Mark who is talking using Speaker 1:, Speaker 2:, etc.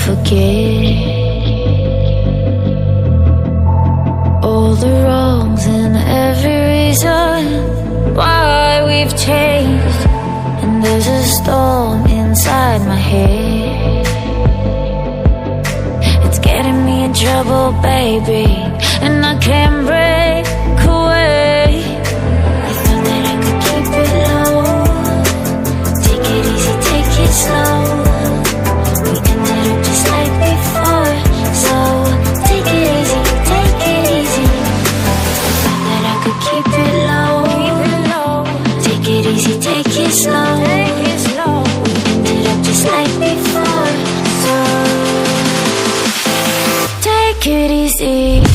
Speaker 1: forget all the wrongs and every reason why we've changed. And there's a storm inside my head, it's getting me in trouble, baby, and I can't break away. I thought that I could keep it low, take it easy, take it slow. We ended up just like before, so take it easy, take it easy. I thought that I could keep it low, take it easy, take it slow. We ended up just like before, so take it easy.